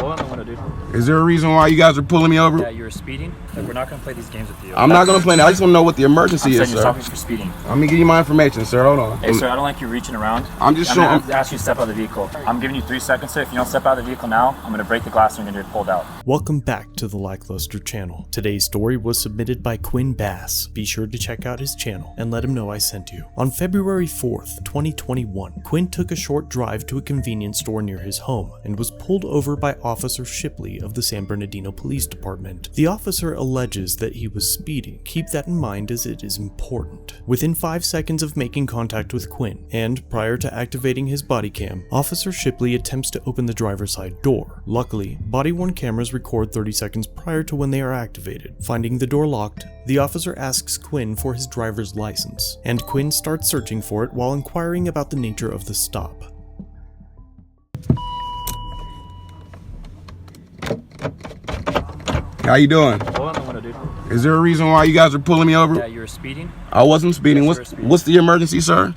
roll down the window, dude. Is there a reason why you guys are pulling me over? Yeah, you were speeding. Like, we're not gonna play these games with you. I'm not gonna play that. I just want to know what the emergency is, you're sir. stopping for speeding. Let me give you my information, sir. Hold on. Hey, sir, I don't like you reaching around. I'm gonna ask you to step out of the vehicle. I'm giving you 3 seconds, sir. If you don't step out of the vehicle now, I'm gonna break the glass and you're gonna get pulled out. Welcome back to the Lackluster channel. Today's story was submitted by Quinn Bass. Be sure to check out his channel and let him know I sent you. On February 4th, 2021, Quinn took a short drive to a convenience store near his home and was pulled over by Officer Shipley of the San Bernardino Police Department. The officer alleges that he was speeding. Keep that in mind as it is important. Within 5 seconds of making contact with Quinn, and prior to activating his body cam, Officer Shipley attempts to open the driver's side door. Luckily, body-worn cameras record 30 seconds prior to when they are activated. Finding the door locked, the officer asks Quinn for his driver's license, and Quinn starts searching for it while inquiring about the nature of the stop. How you doing? Roll down the window, dude. Is there a reason why you guys are pulling me over? Yeah, you were speeding. I wasn't speeding. Yes, What's the emergency, sir?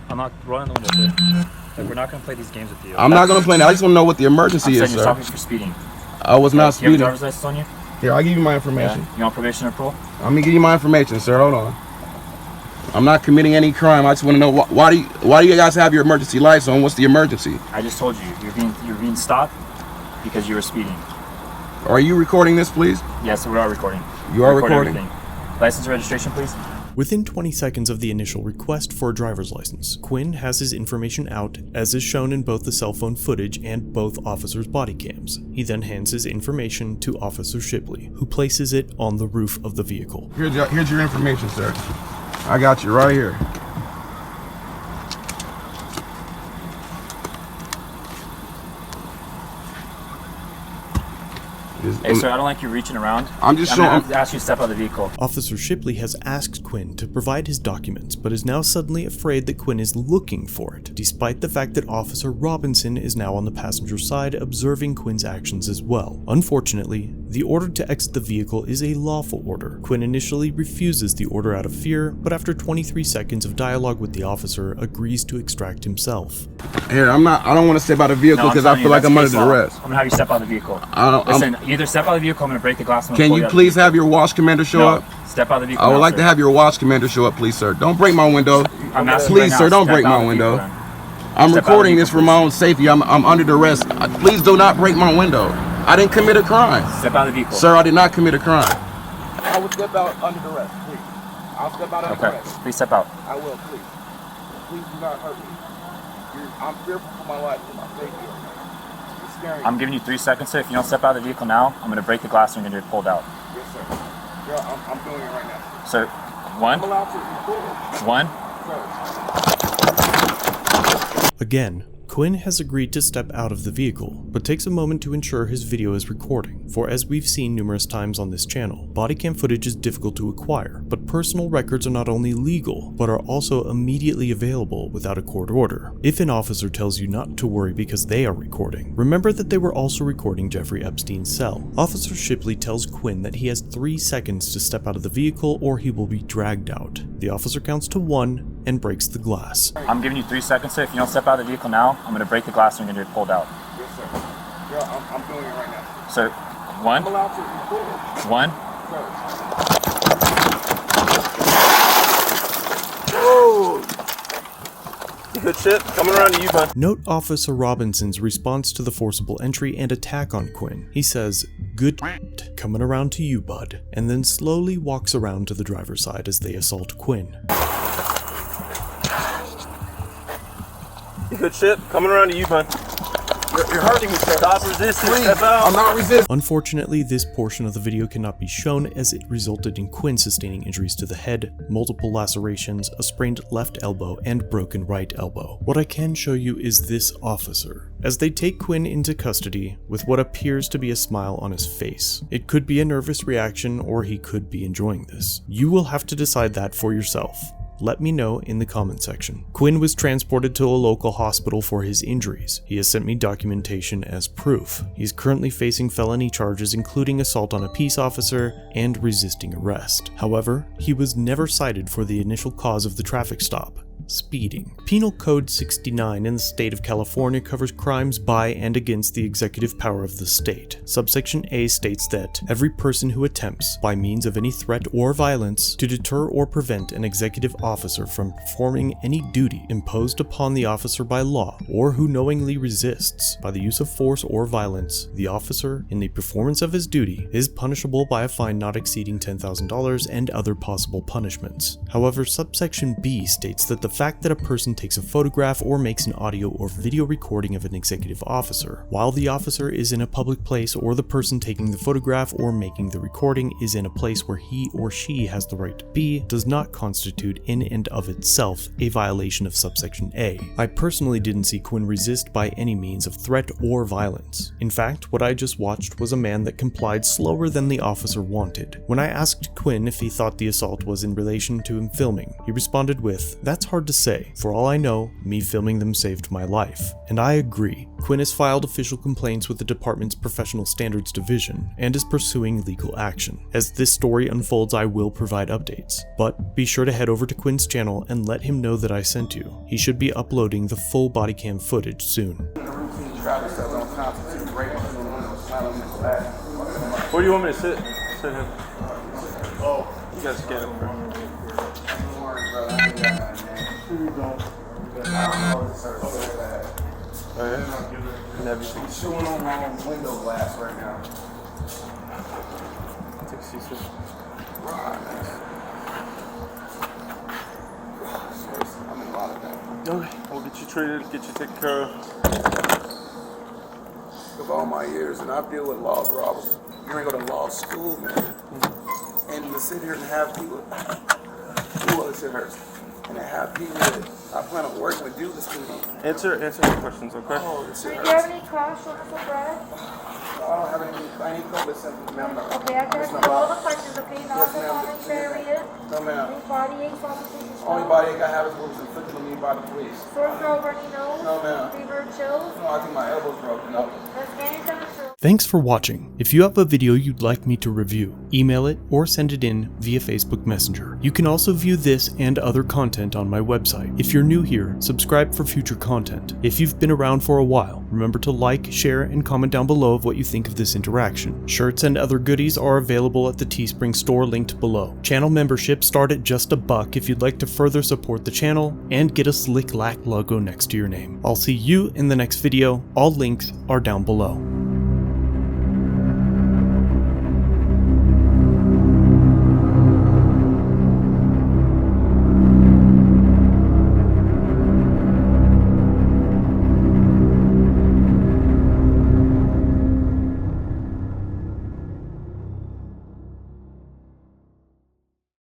I'm not rolling the window, sir. Like, we're not gonna play these games with you. I'm not gonna play that. I just want to know what the emergency is, you're sir. stopping for speeding. I was not Do you have speeding. a driver's license on you? Here, I'll give you my information. Yeah. You on probation or parole? Let me give you my information, sir. Hold on. I'm not committing any crime. I just want to know why do you guys have your emergency lights on? What's the emergency? I just told you you're being stopped because you were speeding. Are you recording this, please? Yes, we are recording. You are Record recording? everything. License and registration, please. Within 20 seconds of the initial request for a driver's license, Quinn has his information out, as is shown in both the cell phone footage and both officers' body cams. He then hands his information to Officer Shipley, who places it on the roof of the vehicle. Here's your information, sir. I got you right here. Hey, sir, I don't like you reaching around. I'm gonna ask you to step out of the vehicle. Officer Shipley has asked Quinn to provide his documents, but is now suddenly afraid that Quinn is looking for it, despite the fact that Officer Robinson is now on the passenger side observing Quinn's actions as well. Unfortunately, the order to exit the vehicle is a lawful order. Quinn initially refuses the order out of fear, but after 23 seconds of dialogue with the officer, agrees to extract himself. Here, I don't want to step out of the vehicle because I feel like I'm under duress. I'm gonna have you step out of the vehicle. Listen, either step out of the vehicle, I'm gonna break the glass. Can you please have your watch commander show up? Step out of the vehicle. I would like to have your watch commander show up, please, sir. Don't break my window. Please, sir, don't break my window. I'm recording this for my own safety. I'm under duress. Please do not break my window. I didn't commit a crime. Step out of the vehicle. Sir, I did not commit a crime. I will step out under duress, please. I'll step out under duress. Okay, please step out. I will, please. Please do not hurt me. I'm fearful for my life, for my safety. You're scaring me. I'm giving you 3 seconds, sir. If you don't step out of the vehicle now, I'm gonna break the glass and you're gonna get pulled out. Yes, sir. Girl, I'm doing it right now. Sir, one. I'm allowed to record. One. Sir. Again, Quinn has agreed to step out of the vehicle, but takes a moment to ensure his video is recording, for as we've seen numerous times on this channel, body cam footage is difficult to acquire, but personal records are not only legal, but are also immediately available without a court order. If an officer tells you not to worry because they are recording, remember that they were also recording Jeffrey Epstein's cell. Officer Shipley tells Quinn that he has 3 seconds to step out of the vehicle or he will be dragged out. The officer counts to 1 and breaks the glass. I'm giving you 3 seconds, sir. If you don't step out of the vehicle now, I'm gonna break the glass and you're gonna get pulled out. Yes, sir. Girl, I'm doing it right now. Sir, one. I'm allowed to record. One. Sir. Good shit. Coming around to you, bud. Note Officer Robinson's response to the forcible entry and attack on Quinn. He says, "Good coming around to you, bud," and then slowly walks around to the driver's side as they assault Quinn. Good shit. Coming around to you, bud. You're hurting me, sir. Stop resisting. Please, step out. I'm not resisting. Unfortunately, this portion of the video cannot be shown as it resulted in Quinn sustaining injuries to the head, multiple lacerations, a sprained left elbow, and broken right elbow. What I can show you is this officer, as they take Quinn into custody with what appears to be a smile on his face. It could be a nervous reaction, or he could be enjoying this. You will have to decide that for yourself. Let me know in the comment section. Quinn was transported to a local hospital for his injuries. He has sent me documentation as proof. He's currently facing felony charges including assault on a peace officer and resisting arrest. However, he was never cited for the initial cause of the traffic stop. speeding. Penal Code 69 in the state of California covers crimes by and against the executive power of the state. Subsection A states that every person who attempts, by means of any threat or violence, to deter or prevent an executive officer from performing any duty imposed upon the officer by law, or who knowingly resists, by the use of force or violence, the officer in the performance of his duty, is punishable by a fine not exceeding $10,000 and other possible punishments. However, subsection B states that the fact that a person takes a photograph or makes an audio or video recording of an executive officer, while the officer is in a public place or the person taking the photograph or making the recording is in a place where he or she has the right to be, does not constitute in and of itself a violation of subsection A. I personally didn't see Quinn resist by any means of threat or violence. In fact, what I just watched was a man that complied slower than the officer wanted. When I asked Quinn if he thought the assault was in relation to him filming, he responded with, "That's hard to say. For all I know, me filming them saved my life." And I agree. Quinn has filed official complaints with the department's Professional Standards Division and is pursuing legal action. As this story unfolds, I will provide updates, but be sure to head over to Quinn's channel and let him know that I sent you. He should be uploading the full body cam footage soon. Where do you want me to sit? Sit him. Oh, you gotta scan him first. Oh, yeah? And everything. He's chewing on my own window glass right now. Take a seat, sir. I'm in a lot of that. Okay, we'll get you treated, get you taken care of. Of all my years, and I deal with law, bro. You're gonna go to law school, man. And to sit here and have people, shit hurts. And to have people that I plan on working with do this to me. Answer your questions, okay? Oh, this shit Do hurts. you have any cash or some bread? I don't have any, I need COVID symptoms, ma'am. No. Okay, I can ask you all the questions, okay? Now Yes, the ma'am. following area. No, ma'am. Any body aches, palpitations, Only body ache I have is what was inflicted on me by the police. sore throat, runny nose, No, ma'am. fever, chills. No, I think my elbow's broken up. Let's get into the truth. Thanks for watching. If you have a video you'd like me to review, email it or send it in via Facebook Messenger. You can also view this and other content on my website. If you're new here, subscribe for future content. If you've been around for a while, remember to like, share, and comment down below of what you think of this interaction. Shirts and other goodies are available at the Teespring store linked below. Channel memberships start at just $1 if you'd like to further support the channel and get a Slick Lack logo next to your name. I'll see you in the next video. All links are down below.